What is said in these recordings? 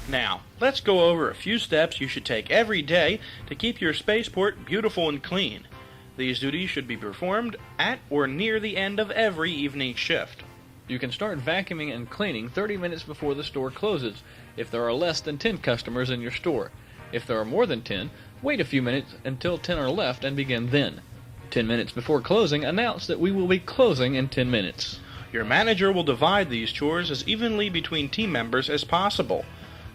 Now, let's go over a few steps you should take every day to keep your spaceport beautiful and clean. These duties should be performed at or near the end of every evening shift. You can start vacuuming and cleaning 30 minutes before the store closes if there are less than 10 customers in your store. If there are more than 10, wait a few minutes until 10 are left and begin then. 10 minutes before closing, announce that we will be closing in 10 minutes. Your manager will divide these chores as evenly between team members as possible.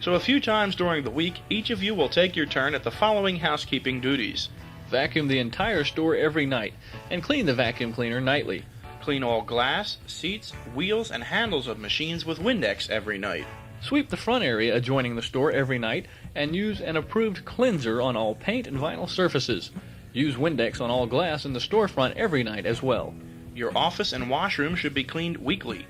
So a few times during the week, each of you will take your turn at the following housekeeping duties. Vacuum the entire store every night and clean the vacuum cleaner nightly. Clean all glass, seats, wheels, and handles of machines with Windex every night. Sweep the front area adjoining the store every night and use an approved cleanser on all paint and vinyl surfaces. Use Windex on all glass in the storefront every night as well. Your office and washroom should be cleaned weekly.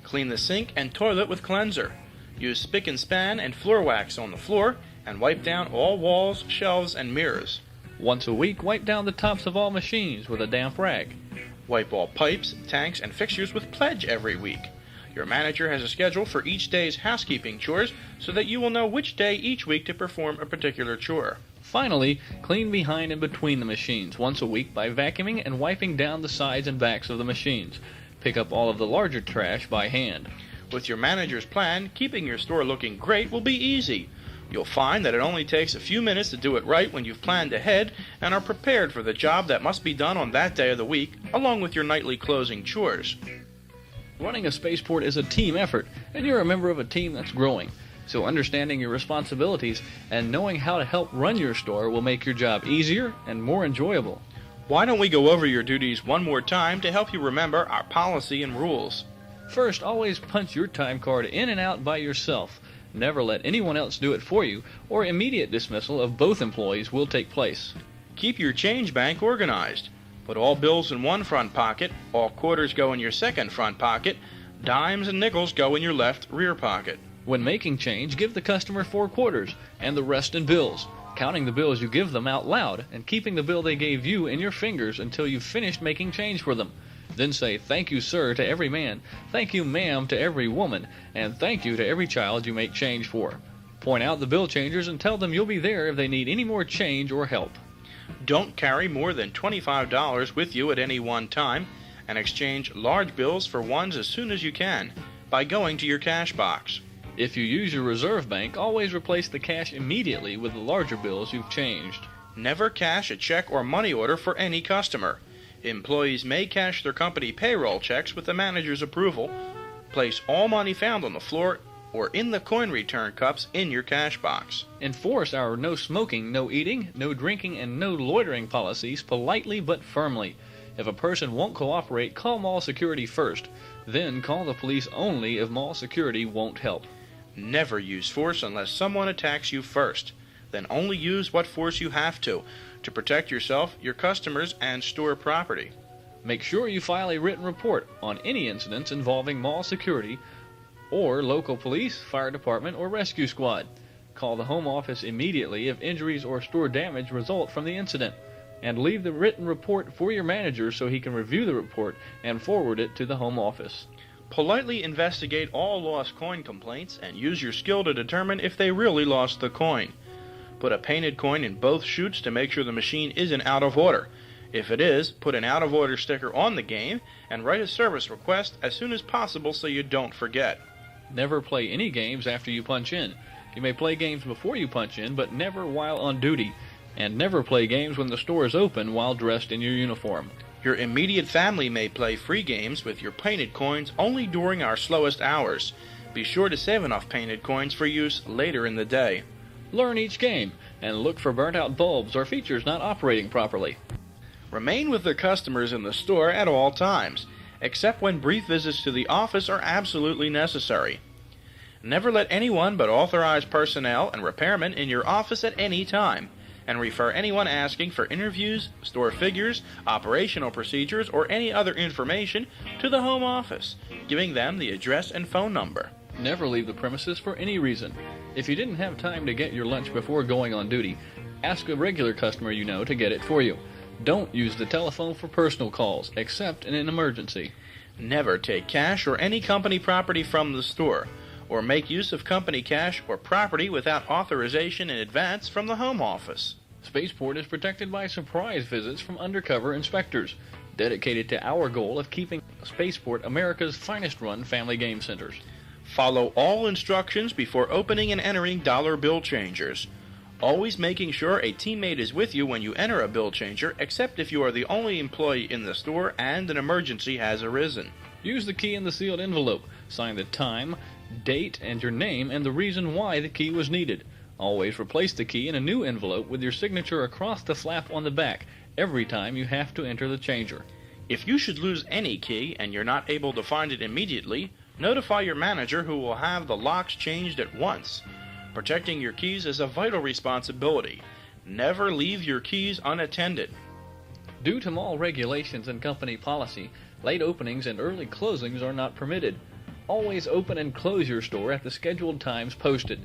Clean the sink and toilet with cleanser. Use spick and span and floor wax on the floor and wipe down all walls, shelves, and mirrors. Once a week, wipe down the tops of all machines with a damp rag. Wipe all pipes, tanks, and fixtures with Pledge every week. Your manager has a schedule for each day's housekeeping chores so that you will know which day each week to perform a particular chore. Finally, clean behind and between the machines once a week by vacuuming and wiping down the sides and backs of the machines. Pick up all of the larger trash by hand. With your manager's plan, keeping your store looking great will be easy. You'll find that it only takes a few minutes to do it right when you've planned ahead and are prepared for the job that must be done on that day of the week, along with your nightly closing chores. Running a spaceport is a team effort, and you're a member of a team that's growing. So understanding your responsibilities and knowing how to help run your store will make your job easier and more enjoyable. Why don't we go over your duties one more time to help you remember our policy and rules? First, always punch your time card in and out by yourself. Never let anyone else do it for you, or immediate dismissal of both employees will take place. Keep your change bank organized. Put all bills in one front pocket, all quarters go in your second front pocket, dimes and nickels go in your left rear pocket. When making change, give the customer 4 quarters and the rest in bills, counting the bills you give them out loud and keeping the bill they gave you in your fingers until you've finished making change for them. Then say thank you sir to every man, thank you ma'am to every woman, and thank you to every child you make change for. Point out the bill changers and tell them you'll be there if they need any more change or help. Don't carry more than $25 with you at any one time, and exchange large bills for ones as soon as you can by going to your cash box. If you use your reserve bank, always replace the cash immediately with the larger bills you've changed. Never cash a check or money order for any customer. Employees may cash their company payroll checks with the manager's approval. Place all money found on the floor or in the coin return cups in your cash box. Enforce our no smoking, no eating, no drinking, and no loitering policies politely but firmly. If a person won't cooperate, call mall security first. Then call the police only if mall security won't help. Never use force unless someone attacks you first. Then only use what force you have to protect yourself, your customers, and store property. Make sure you file a written report on any incidents involving mall security or local police, fire department, or rescue squad. Call the home office immediately if injuries or store damage result from the incident, and leave the written report for your manager so he can review the report and forward it to the home office. Politely investigate all lost coin complaints and use your skill to determine if they really lost the coin. Put a painted coin in both chutes to make sure the machine isn't out of order. If it is, put an out of order sticker on the game and write a service request as soon as possible so you don't forget. Never play any games after you punch in. You may play games before you punch in, but never while on duty. And never play games when the store is open while dressed in your uniform. Your immediate family may play free games with your painted coins only during our slowest hours. Be sure to save enough painted coins for use later in the day. Learn each game, and look for burnt-out bulbs or features not operating properly. Remain with the customers in the store at all times, except when brief visits to the office are absolutely necessary. Never let anyone but authorized personnel and repairmen in your office at any time, and refer anyone asking for interviews, store figures, operational procedures, or any other information to the home office, giving them the address and phone number. Never leave the premises for any reason. If you didn't have time to get your lunch before going on duty, ask a regular customer you know to get it for you. Don't use the telephone for personal calls, except in an emergency. Never take cash or any company property from the store. or make use of company cash or property without authorization in advance from the home office. Spaceport is protected by surprise visits from undercover inspectors, dedicated to our goal of keeping Spaceport America's finest run family game centers. Follow all instructions before opening and entering dollar bill changers. Always making sure a teammate is with you when you enter a bill changer, except if you are the only employee in the store and an emergency has arisen. Use the key in the sealed envelope. Sign the time, date, and your name and the reason why the key was needed. Always replace the key in a new envelope with your signature across the flap on the back every time you have to enter the changer. If you should lose any key and you're not able to find it immediately, notify your manager, who will have the locks changed at once. Protecting your keys is a vital responsibility. Never leave your keys unattended. Due to mall regulations and company policy, late openings and early closings are not permitted. Always open and close your store at the scheduled times posted.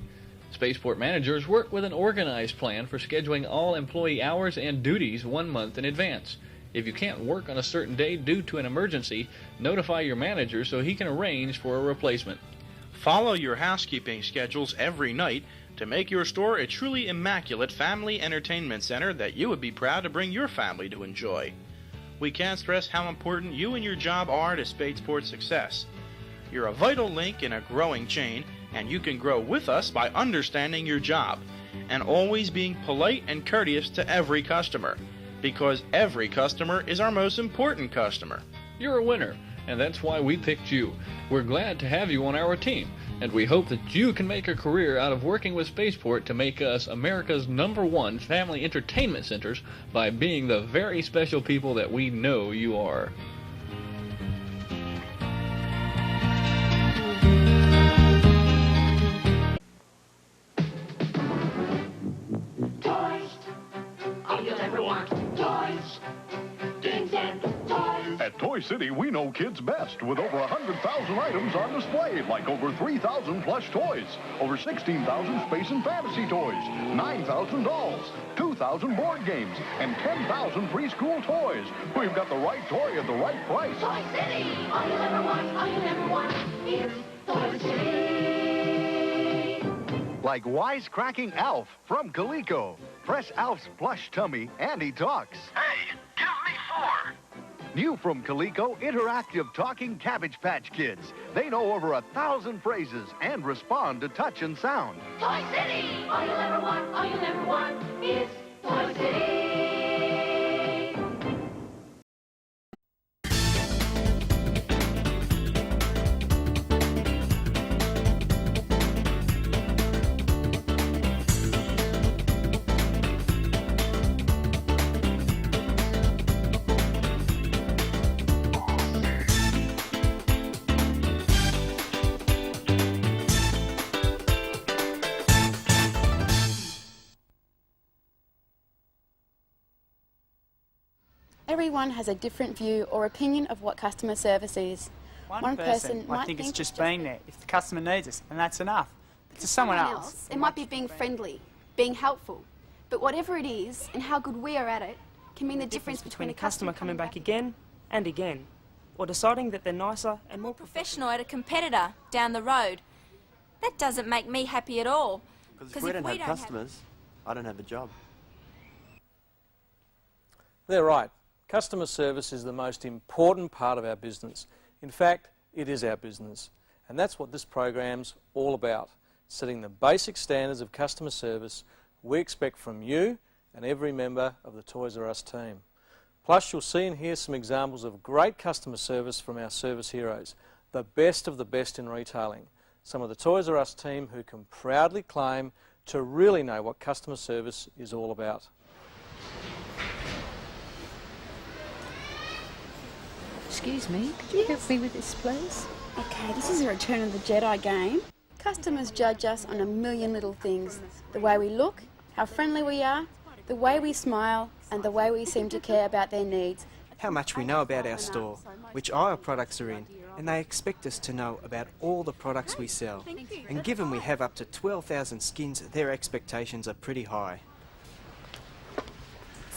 Spaceport managers work with an organized plan for scheduling all employee hours and duties 1 month in advance. If you can't work on a certain day due to an emergency, notify your manager so he can arrange for a replacement. Follow your housekeeping schedules every night to make your store a truly immaculate family entertainment center that you would be proud to bring your family to enjoy. We can't stress how important you and your job are to Spaceport's success. You're a vital link in a growing chain, and you can grow with us by understanding your job and always being polite and courteous to every customer, because every customer is our most important customer. You're a winner, and that's why we picked you. We're glad to have you on our team, and we hope that you can make a career out of working with Spaceport to make us America's #1 family entertainment centers by being the very special people that we know you are. At Toy City, we know kids best, with over 100,000 items on display, like over 3,000 plush toys, over 16,000 space and fantasy toys, 9,000 dolls, 2,000 board games, and 10,000 preschool toys. We've got the right toy at the right price. Toy City! All you'll ever want is Toy City! Like wisecracking Alf from Coleco. Press Alf's plush tummy and he talks. Hey, give me 4. New from Coleco, interactive talking Cabbage Patch Kids. They know over 1,000 phrases and respond to touch and sound. Toy City! All you'll ever want is Toy City! Everyone has a different view or opinion of what customer service is. One person might think it's just being there if the customer needs us, and that's enough. But to someone else, it might be being friendly, being helpful. But whatever it is, and how good we are at it, can mean the difference between a customer coming back again and again, or deciding that they're nicer and more professional at a competitor down the road. That doesn't make me happy at all. Because if we don't have customers, I don't have a job. They're right. Customer service is the most important part of our business. In fact, it is our business. And that's what this program's all about, setting the basic standards of customer service we expect from you and every member of the Toys R Us team. Plus, you'll see and hear some examples of great customer service from our service heroes, the best of the best in retailing. Some of the Toys R Us team who can proudly claim to really know what customer service is all about. Excuse me, could you help me with this, please? Okay, this is a Return of the Jedi game. Customers judge us on a million little things. The way we look, how friendly we are, the way we smile, and the way we seem to care about their needs. How much we know about our store, which aisle products are in, and they expect us to know about all the products we sell. And given we have up to 12,000 skins, their expectations are pretty high.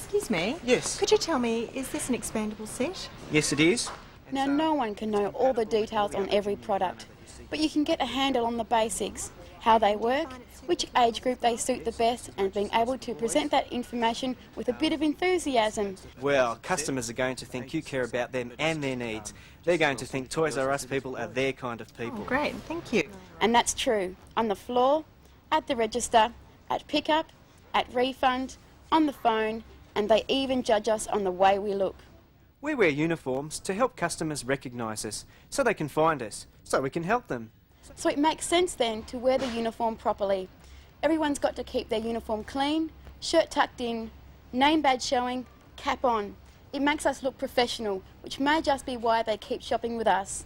Excuse me? Yes. Could you tell me, is this an expandable set? Yes, it is. Now, no one can know all the details on every product. but you can get a handle on the basics, how they work, which age group they suit the best, and being able to present that information with a bit of enthusiasm. Well, customers are going to think you care about them and their needs. They're going to think Toys R Us people are their kind of people. Oh, great, thank you. And that's true. On the floor, at the register, at pickup, at refund, on the phone, and they even judge us on the way we look. We wear uniforms to help customers recognise us, so they can find us, so we can help them. So it makes sense then to wear the uniform properly. Everyone's got to keep their uniform clean, shirt tucked in, name badge showing, cap on. It makes us look professional, which may just be why they keep shopping with us.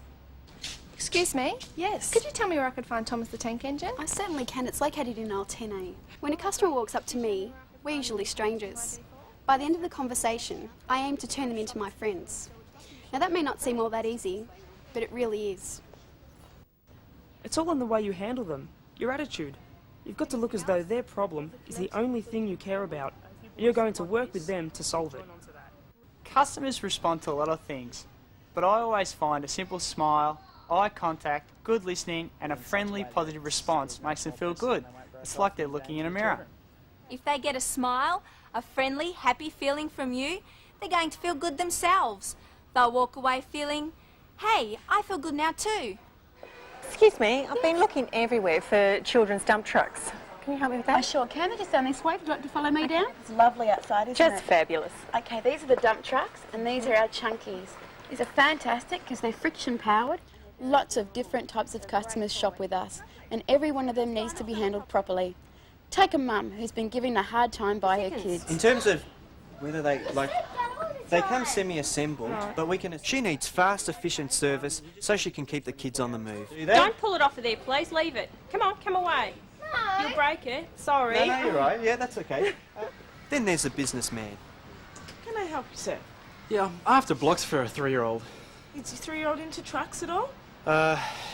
Excuse me? Yes? Could you tell me where I could find Thomas the Tank Engine? I certainly can. It's located in aisle 10A. When a customer walks up to me, we're usually strangers. By the end of the conversation, I aim to turn them into my friends. Now that may not seem all that easy, but it really is. It's all in the way you handle them, your attitude. You've got to look as though their problem is the only thing you care about, and you're going to work with them to solve it. Customers respond to a lot of things, but I always find a simple smile, eye contact, good listening, and a friendly, positive response makes them feel good. It's like they're looking in a mirror. If they get a smile, a friendly, happy feeling from you, they're going to feel good themselves. They'll walk away feeling, hey, I feel good now too. Excuse me, I've been looking everywhere for children's dump trucks. Can you help me with that? I sure can. They're just down this way. Would you like to follow me down? It's lovely outside, isn't it? Just fabulous. Okay, these are the dump trucks, and these are our chunkies. These are fantastic because they're friction powered. Lots of different types of customers shop with us, and every one of them needs to be handled properly. Take a mum who's been given a hard time by her kids. In terms of whether they come semi-assembled, but we can. She needs fast, efficient service so she can keep the kids on the move. Don't pull it off of there, please. Leave it. Come on, come away. No. You'll break it. Sorry. No, you're right. Yeah, that's okay. Then there's the businessman. Can I help you, sir? Yeah, I'm after blocks for a 3-year-old. Is your 3-year-old into trucks at all?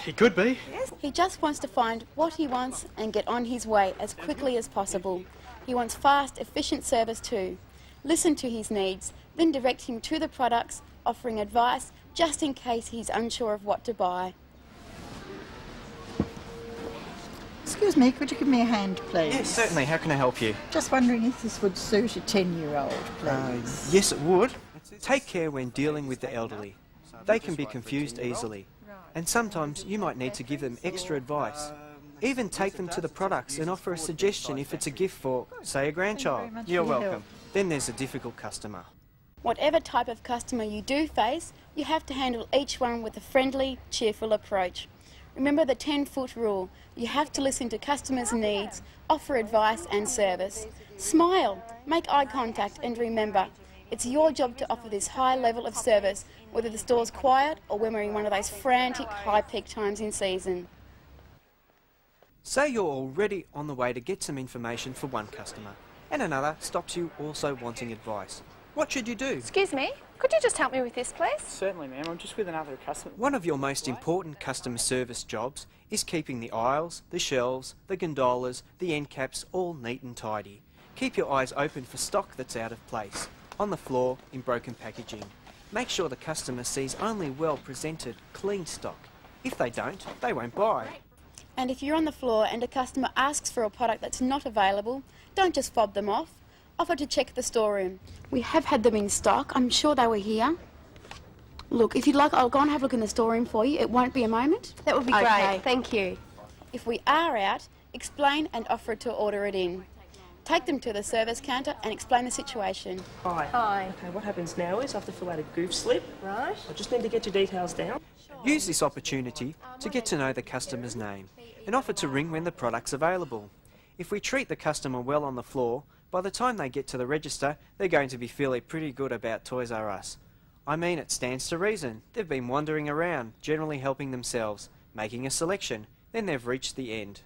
He could be. Yes. He just wants to find what he wants and get on his way as quickly as possible. He wants fast, efficient service too. Listen to his needs, then direct him to the products, offering advice just in case he's unsure of what to buy. Excuse me, could you give me a hand, please? Yes, certainly. How can I help you? Just wondering if this would suit a 10-year-old, please. Yes, it would. Take care when dealing with the elderly. They can be confused easily, and sometimes you might need to give them extra advice. Even take them to the products and offer a suggestion if it's a gift for, say, a grandchild. You're welcome. Then there's a difficult customer. Whatever type of customer you do face, you have to handle each one with a friendly, cheerful approach. Remember the 10-foot rule. You have to listen to customers' needs, offer advice and service. Smile, make eye contact, and remember, it's your job to offer this high level of service, whether the store's quiet or when we're in one of those frantic high peak times in season. Say you're already on the way to get some information for one customer, and another stops you also wanting advice. What should you do? Excuse me, could you just help me with this, please? Certainly, ma'am. I'm just with another customer. One of your most important customer service jobs is keeping the aisles, the shelves, the gondolas, the end caps all neat and tidy. Keep your eyes open for stock that's out of place, on the floor, in broken packaging. Make sure the customer sees only well-presented, clean stock. If they don't, they won't buy. And if you're on the floor and a customer asks for a product that's not available, don't just fob them off. Offer to check the storeroom. We have had them in stock. I'm sure they were here. Look, if you'd like, I'll go and have a look in the storeroom for you. It won't be a moment. That would be great. Thank you. If we are out, explain and offer to order it in. Take them to the service counter and explain the situation. Hi. Hi. Okay, what happens now is I have to fill out a goof slip. Right. I just need to get your details down. Use this opportunity to get to know the customer's name and offer to ring when the product's available. If we treat the customer well on the floor, by the time they get to the register, they're going to be feeling pretty good about Toys R Us. I mean, it stands to reason. They've been wandering around, generally helping themselves, making a selection, then they've reached the end.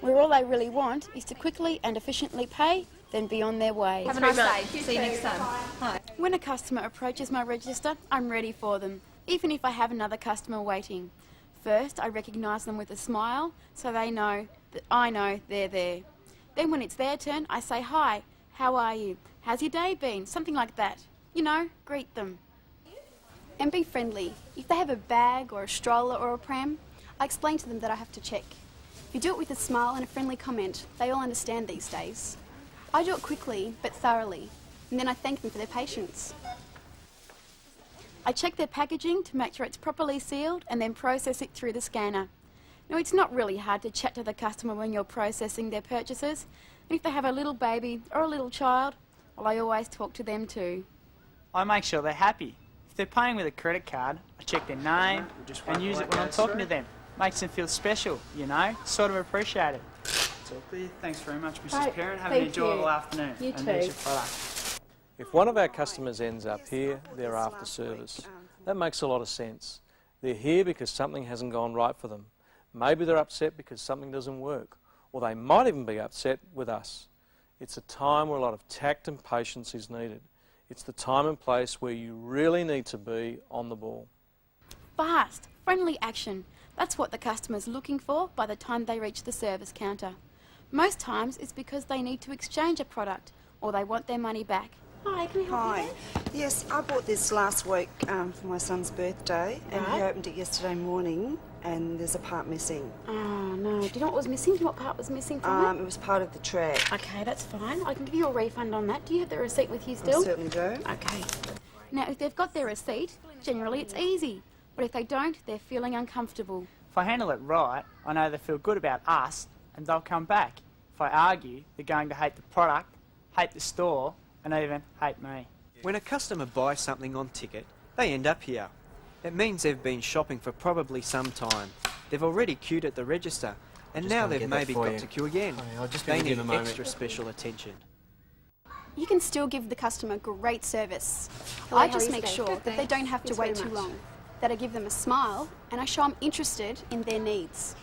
Where all they really want is to quickly and efficiently pay, then be on their way. Have a nice day. See you next time. Hi. When a customer approaches my register, I'm ready for them, even if I have another customer waiting. First, I recognise them with a smile, so they know that I know they're there. Then when it's their turn, I say, hi, how are you? How's your day been? Something like that. You know, greet them. And be friendly. If they have a bag or a stroller or a pram, I explain to them that I have to check. If you do it with a smile and a friendly comment, they all understand these days. I do it quickly, but thoroughly, and then I thank them for their patience. I check their packaging to make sure it's properly sealed and then process it through the scanner. Now, it's not really hard to chat to the customer when you're processing their purchases, and if they have a little baby or a little child, well, I always talk to them too. I make sure they're happy. If they're paying with a credit card, I check their name and use it when I'm talking to them. Makes them feel special, you know, sort of appreciated. It's all clear. Thanks very much, Mrs. Right, Parent. Have an enjoyable afternoon. You and too. there's your product. If one of our customers ends up here, they're after service. That makes a lot of sense. They're here because something hasn't gone right for them. Maybe they're upset because something doesn't work, or they might even be upset with us. It's a time where a lot of tact and patience is needed. It's the time and place where you really need to be on the ball. Fast, friendly action. That's what the customer's looking for by the time they reach the service counter. Most times it's because they need to exchange a product or they want their money back. Hi, can we help you? Yes, I bought this last week for my son's birthday, and he Right. opened it yesterday morning, and there's a part missing. Oh no, do you know what was missing? Do you know what part was missing from It was part of the track. Okay, that's fine. I can give you a refund on that. Do you have the receipt with you still? I certainly do. Okay. Now, if they've got their receipt, generally it's easy. But if they don't, they're feeling uncomfortable. If I handle it right, I know they feel good about us and they'll come back. If I argue, they're going to hate the product, hate the store, and even hate me. When a customer buys something on ticket, they end up here. It means they've been shopping for probably some time. They've already queued at the register, and now they've maybe got to queue again. I'll just be They with you in need a moment. extra special attention. You can still give the customer great service. Hello, I how just are you make today? sure Good, that they thanks. don't have to Thanks wait very too much. long, that I give them a smile and I show I'm interested in their needs.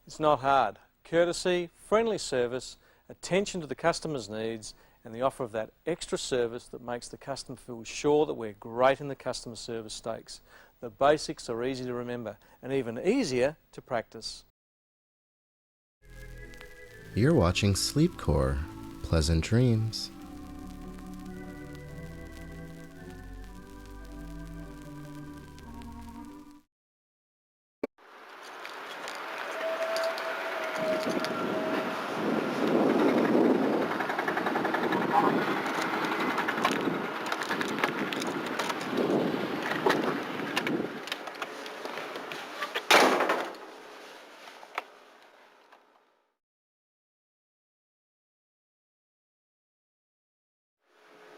It's not hard. Courtesy, friendly service, attention to the customer's needs, and the offer of that extra service that makes the customer feel sure that we're great in the customer service stakes. The basics are easy to remember and even easier to practice. You're watching Sleepcore. Pleasant dreams.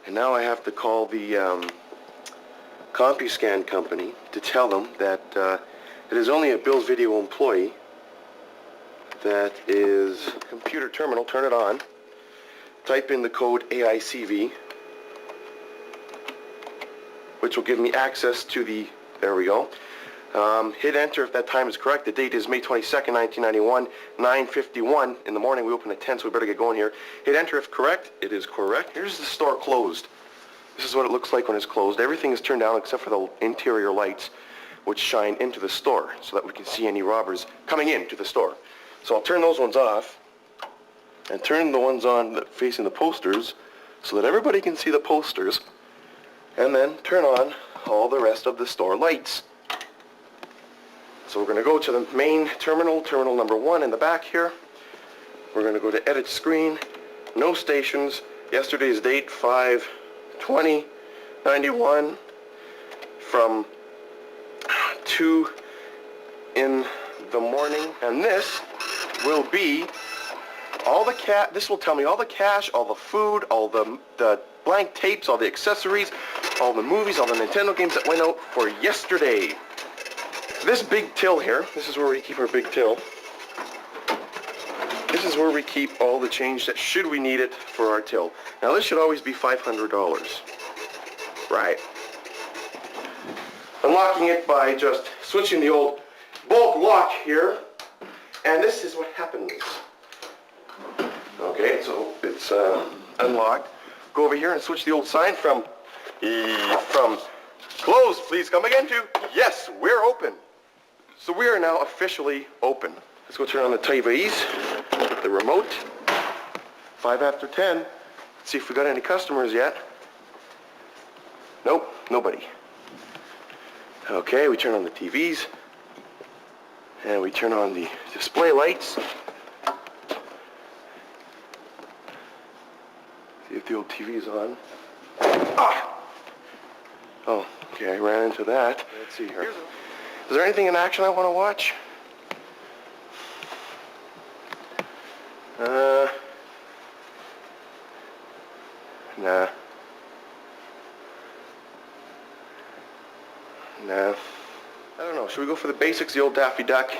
And now I have to call the CompuScan company to tell them that it is only a Bill's Video employee that is computer terminal. Turn it on. Type in the code AICV, which will give me access to the, there we go. Hit enter if that time is correct. The date is May 22nd, 1991, 9:51 in the morning. We open at 10, so we better get going here. Hit enter if correct. It is correct. Here's the store closed. This is what it looks like when it's closed. Everything is turned down except for the interior lights, which shine into the store so that we can see any robbers coming into the store. So I'll turn those ones off and turn the ones on that facing the posters so that everybody can see the posters, and then turn on all the rest of the store lights. So we're going to go to the main terminal, terminal number 1 in the back here. We're going to go to edit screen, no stations, yesterday's date 5/20/91 from 2 in the morning, and this will be all the this will tell me all the cash, all the food, all the blank tapes, all the accessories, all the movies, all the Nintendo games that went out for yesterday. This big till here, this is where we keep our big till. This is where we keep all the change that should we need it for our till. Now this should always be $500. Right. Unlocking it by just switching the old bolt lock here, and this is what happens. Okay, so it's unlocked. Go over here and switch the old sign from closed, please come again to yes, we're open. So we are now officially open. Let's go turn on the TVs with the remote. 5 after 10. Let's see if we got any customers yet. Nope, nobody. Okay, we turn on the TVs. And we turn on the display lights. See if the old TV is on. Ah! Oh, okay, I ran into that. Let's see here. Is there anything in action I want to watch? Nah. Nah. I don't know. Should we go for the basics, the old Daffy Duck?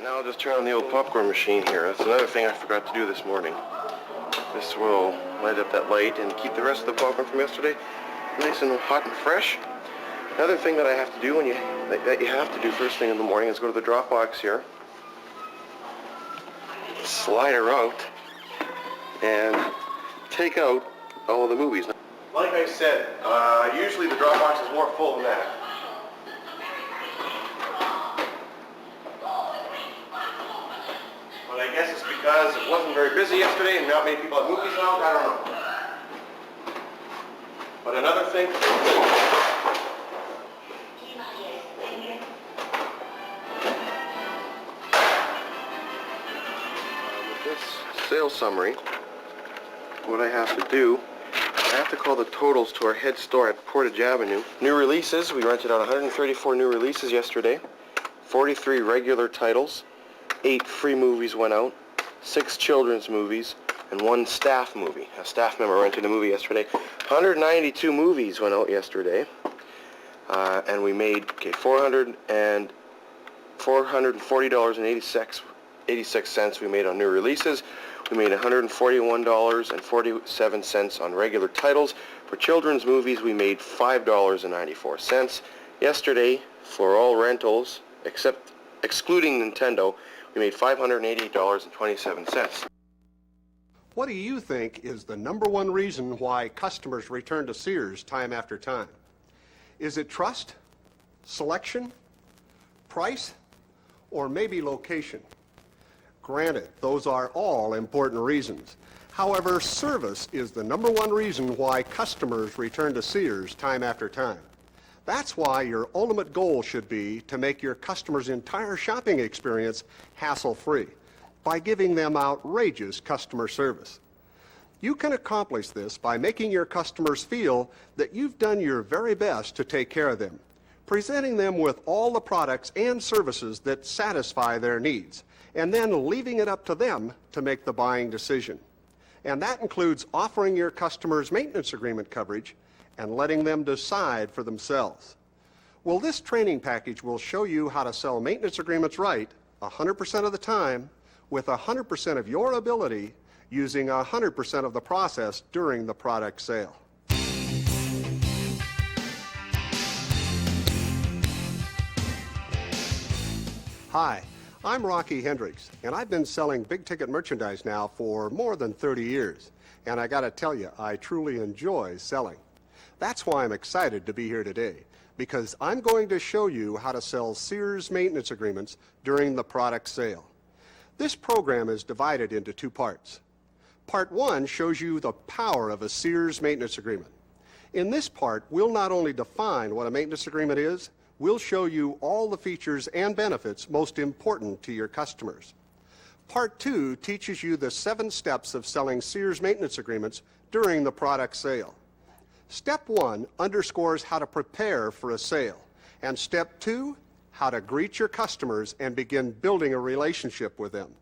Now I'll just turn on the old popcorn machine here. That's another thing I forgot to do this morning. This will light up that light and keep the rest of the popcorn from yesterday nice and hot and fresh. Another thing that I have to do that you have to do first thing in the morning is go to the drop box here, slide her out, and take out all of the movies. Like I said, usually the drop box is more full than that. But I guess it's because it wasn't very busy yesterday and not many people at movies out. I don't know. But another thing. With this sales summary, what I have to do, I have to call the totals to our head store at Portage Avenue. New releases, we rented out 134 new releases yesterday, 43 regular titles, 8 free movies went out, 6 children's movies, and 1 staff movie. A staff member rented a movie yesterday. 192 movies went out yesterday, and we made $440.86 we made on new releases. We made $141.47 on regular titles. For children's movies, we made $5.94. Yesterday, for all rentals, excluding Nintendo, we made $588.27. What do you think is the #1 reason why customers return to Sears time after time? Is it trust, selection, price, or maybe location? Granted, those are all important reasons. However, service is the #1 reason why customers return to Sears time after time. That's why your ultimate goal should be to make your customers' entire shopping experience hassle-free by giving them outrageous customer service. You can accomplish this by making your customers feel that you've done your very best to take care of them, presenting them with all the products and services that satisfy their needs, and then leaving it up to them to make the buying decision. And that includes offering your customers maintenance agreement coverage and letting them decide for themselves. Well, this training package will show you how to sell maintenance agreements right 100% of the time with 100% of your ability using 100% of the process during the product sale. Hi, I'm Rocky Hendricks, and I've been selling big-ticket merchandise now for more than 30 years. And I gotta tell you, I truly enjoy selling. That's why I'm excited to be here today, because I'm going to show you how to sell Sears maintenance agreements during the product sale. This program is divided into 2 parts. Part 1 shows you the power of a Sears maintenance agreement. In this part, we'll not only define what a maintenance agreement is, we'll show you all the features and benefits most important to your customers. Part 2 teaches you the 7 steps of selling Sears maintenance agreements during the product sale. Step 1 underscores how to prepare for a sale, and Step 2, how to greet your customers and begin building a relationship with them.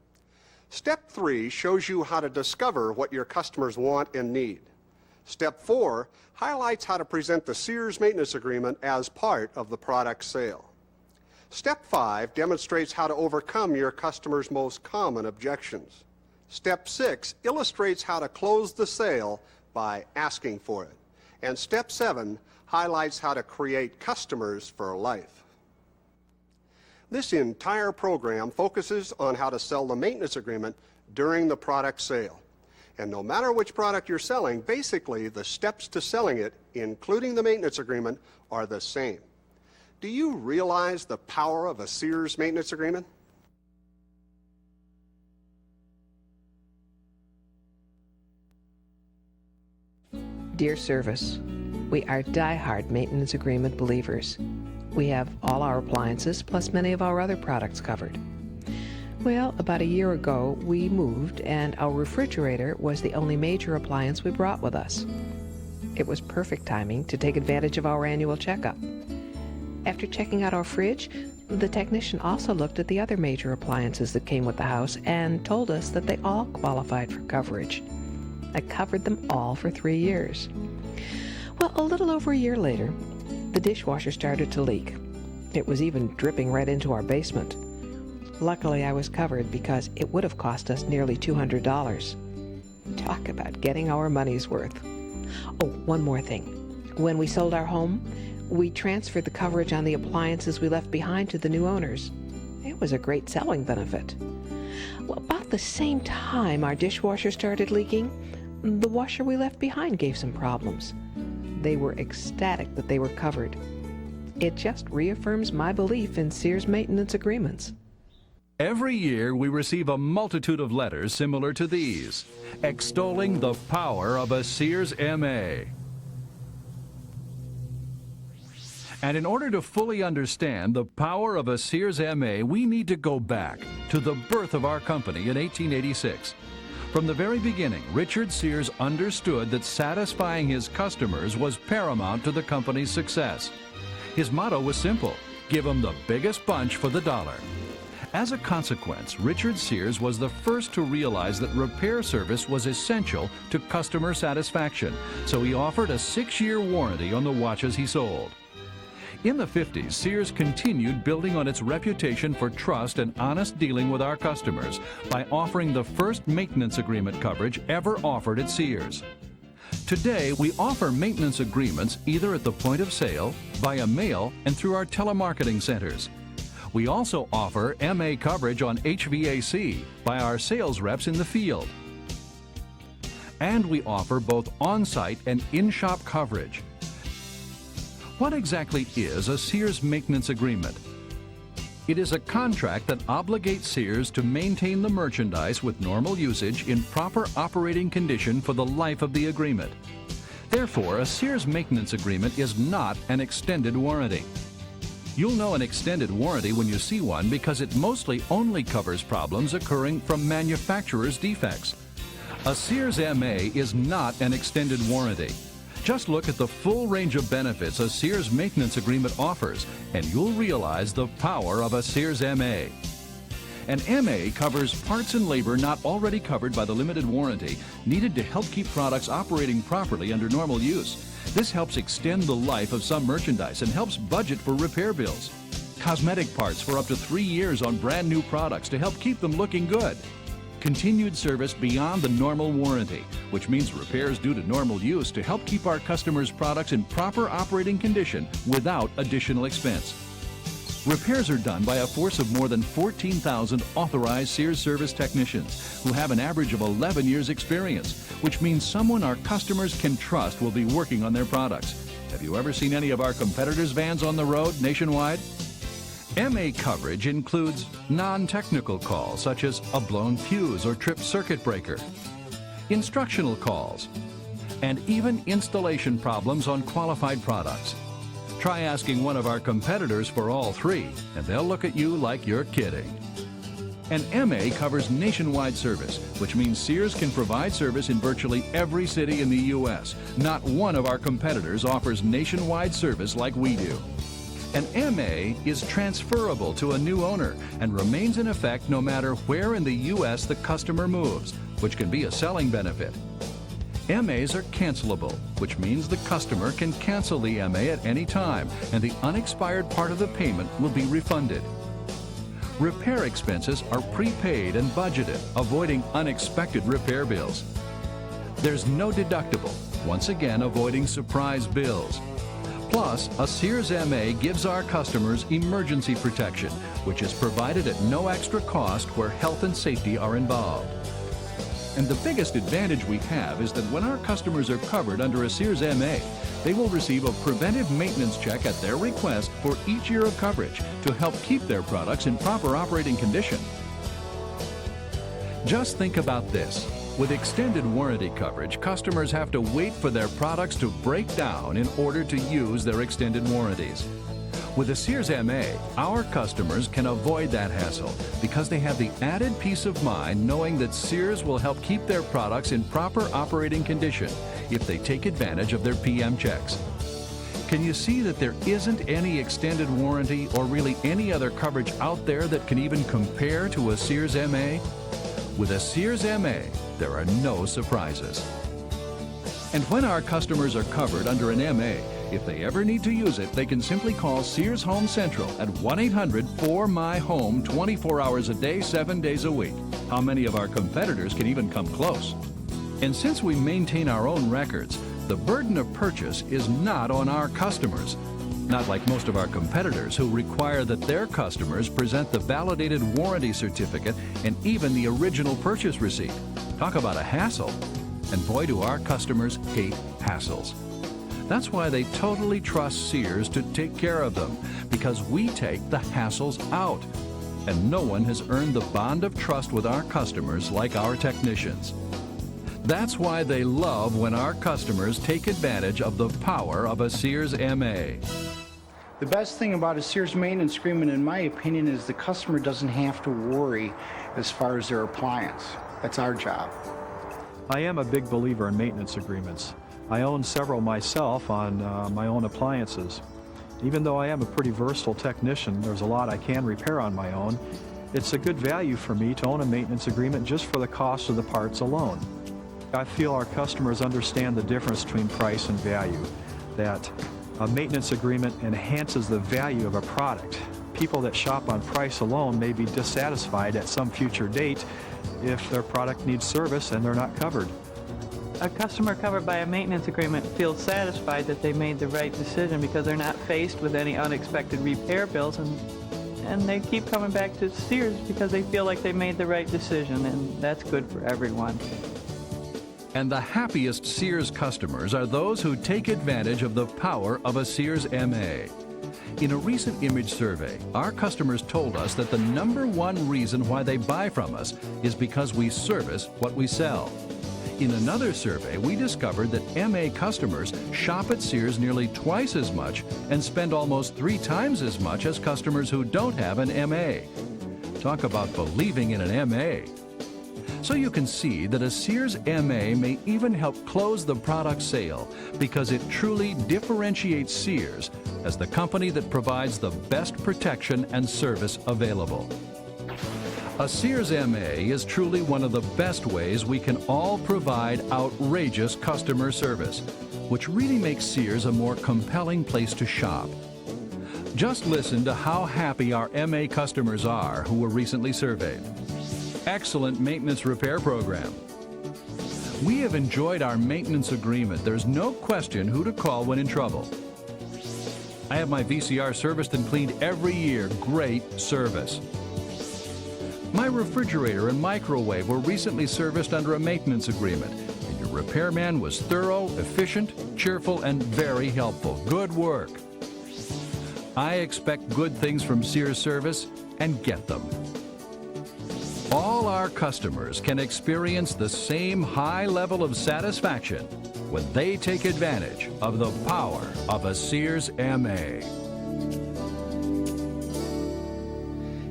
Step 3 shows you how to discover what your customers want and need. Step 4 highlights how to present the Sears maintenance agreement as part of the product sale. Step 5 demonstrates how to overcome your customers' most common objections. Step 6 illustrates how to close the sale by asking for it. And Step 7 highlights how to create customers for life. This entire program focuses on how to sell the maintenance agreement during the product sale. And no matter which product you're selling, basically the steps to selling it, including the maintenance agreement, are the same. Do you realize the power of a Sears maintenance agreement? Dear Service, we are die-hard maintenance agreement believers. We have all our appliances plus many of our other products covered. Well, about a year ago, we moved, and our refrigerator was the only major appliance we brought with us. It was perfect timing to take advantage of our annual checkup. After checking out our fridge, the technician also looked at the other major appliances that came with the house and told us that they all qualified for coverage. I covered them all for 3 years. Well, a little over a year later, the dishwasher started to leak. It was even dripping right into our basement. Luckily, I was covered because it would have cost us nearly $200. Talk about getting our money's worth. Oh, one more thing. When we sold our home, we transferred the coverage on the appliances we left behind to the new owners. It was a great selling benefit. Well, about the same time our dishwasher started leaking, the washer we left behind gave some problems. They were ecstatic that they were covered. It just reaffirms my belief in Sears maintenance agreements. Every year we receive a multitude of letters similar to these, extolling the power of a Sears MA. And in order to fully understand the power of a Sears MA, we need to go back to the birth of our company in 1886. From the very beginning, Richard Sears understood that satisfying his customers was paramount to the company's success. His motto was simple: give them the biggest bunch for the dollar. As a consequence, Richard Sears was the first to realize that repair service was essential to customer satisfaction, so he offered a 6-year warranty on the watches he sold. In the 50s, Sears continued building on its reputation for trust and honest dealing with our customers by offering the first maintenance agreement coverage ever offered at Sears. Today, we offer maintenance agreements either at the point of sale, via mail, and through our telemarketing centers. We also offer MA coverage on HVAC by our sales reps in the field. And we offer both on-site and in-shop coverage. What exactly is a Sears maintenance agreement? It is a contract that obligates Sears to maintain the merchandise with normal usage in proper operating condition for the life of the agreement. Therefore, a Sears maintenance agreement is not an extended warranty. You'll know an extended warranty when you see one because it mostly only covers problems occurring from manufacturer's defects. A Sears MA is not an extended warranty. Just look at the full range of benefits a Sears maintenance agreement offers, and you'll realize the power of a Sears MA. An MA covers parts and labor not already covered by the limited warranty needed to help keep products operating properly under normal use. This helps extend the life of some merchandise and helps budget for repair bills. Cosmetic parts for up to 3 years on brand new products to help keep them looking good. Continued service beyond the normal warranty, which means repairs due to normal use to help keep our customers' products in proper operating condition without additional expense. Repairs are done by a force of more than 14,000 authorized Sears service technicians who have an average of 11 years experience, which means someone our customers can trust will be working on their products. Have you ever seen any of our competitors' vans on the road nationwide? MA coverage includes non-technical calls such as a blown fuse or tripped circuit breaker, instructional calls, and even installation problems on qualified products. Try asking one of our competitors for all three, and they'll look at you like you're kidding. An MA covers nationwide service, which means Sears can provide service in virtually every city in the U.S. Not one of our competitors offers nationwide service like we do. An MA is transferable to a new owner and remains in effect no matter where in the U.S. the customer moves, which can be a selling benefit. MAs are cancelable, which means the customer can cancel the MA at any time, and the unexpired part of the payment will be refunded. Repair expenses are prepaid and budgeted, avoiding unexpected repair bills. There's no deductible, once again avoiding surprise bills. Plus, a Sears MA gives our customers emergency protection, which is provided at no extra cost where health and safety are involved. And the biggest advantage we have is that when our customers are covered under a Sears MA, they will receive a preventive maintenance check at their request for each year of coverage to help keep their products in proper operating condition. Just think about this. With extended warranty coverage, customers have to wait for their products to break down in order to use their extended warranties. With a Sears MA, our customers can avoid that hassle because they have the added peace of mind knowing that Sears will help keep their products in proper operating condition if they take advantage of their PM checks. Can you see that there isn't any extended warranty or really any other coverage out there that can even compare to a Sears MA? With a Sears MA, there are no surprises. And when our customers are covered under an MA, if they ever need to use it, they can simply call Sears Home Central at 1-800-4MY-HOME 24 hours a day, 7 days a week. How many of our competitors can even come close? And since we maintain our own records, the burden of purchase is not on our customers. Not like most of our competitors who require that their customers present the validated warranty certificate and even the original purchase receipt. Talk about a hassle. And boy, do our customers hate hassles. That's why they totally trust Sears to take care of them, because we take the hassles out. And no one has earned the bond of trust with our customers like our technicians. That's why they love when our customers take advantage of the power of a Sears MA. The best thing about a Sears maintenance agreement, in my opinion, is the customer doesn't have to worry as far as their appliance. That's our job. I am a big believer in maintenance agreements. I own several myself on my own appliances. Even though I am a pretty versatile technician, there's a lot I can repair on my own. It's a good value for me to own a maintenance agreement just for the cost of the parts alone. I feel our customers understand the difference between price and value, that a maintenance agreement enhances the value of a product. People that shop on price alone may be dissatisfied at some future date if their product needs service and they're not covered. A customer covered by a maintenance agreement feels satisfied that they made the right decision because they're not faced with any unexpected repair bills, and they keep coming back to Sears because they feel like they made the right decision, and that's good for everyone. And the happiest Sears customers are those who take advantage of the power of a Sears MA. In a recent image survey, our customers told us that the #1 reason why they buy from us is because we service what we sell. In another survey, we discovered that MA customers shop at Sears nearly twice as much and spend almost 3 times as much as customers who don't have an MA. Talk about believing in an MA. So you can see that a Sears MA may even help close the product sale because it truly differentiates Sears as the company that provides the best protection and service available. A Sears MA is truly one of the best ways we can all provide outrageous customer service, which really makes Sears a more compelling place to shop. Just listen to how happy our MA customers are who were recently surveyed. Excellent maintenance repair program. We have enjoyed our maintenance agreement. There's no question who to call when in trouble. I have my VCR serviced and cleaned every year. Great service. My refrigerator and microwave were recently serviced under a maintenance agreement, and your repairman was thorough, efficient, cheerful, and very helpful. Good work. I expect good things from Sears Service and get them. All our customers can experience the same high level of satisfaction when they take advantage of the power of a Sears MA.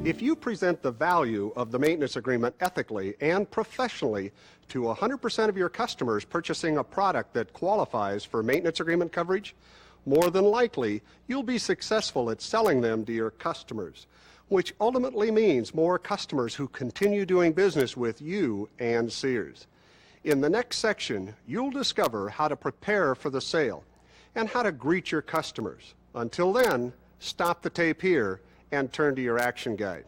If you present the value of the maintenance agreement ethically and professionally to 100% of your customers purchasing a product that qualifies for maintenance agreement coverage, more than likely you'll be successful at selling them to your customers, which ultimately means more customers who continue doing business with you and Sears. In the next section, you'll discover how to prepare for the sale and how to greet your customers. Until then, stop the tape here and turn to your action guide.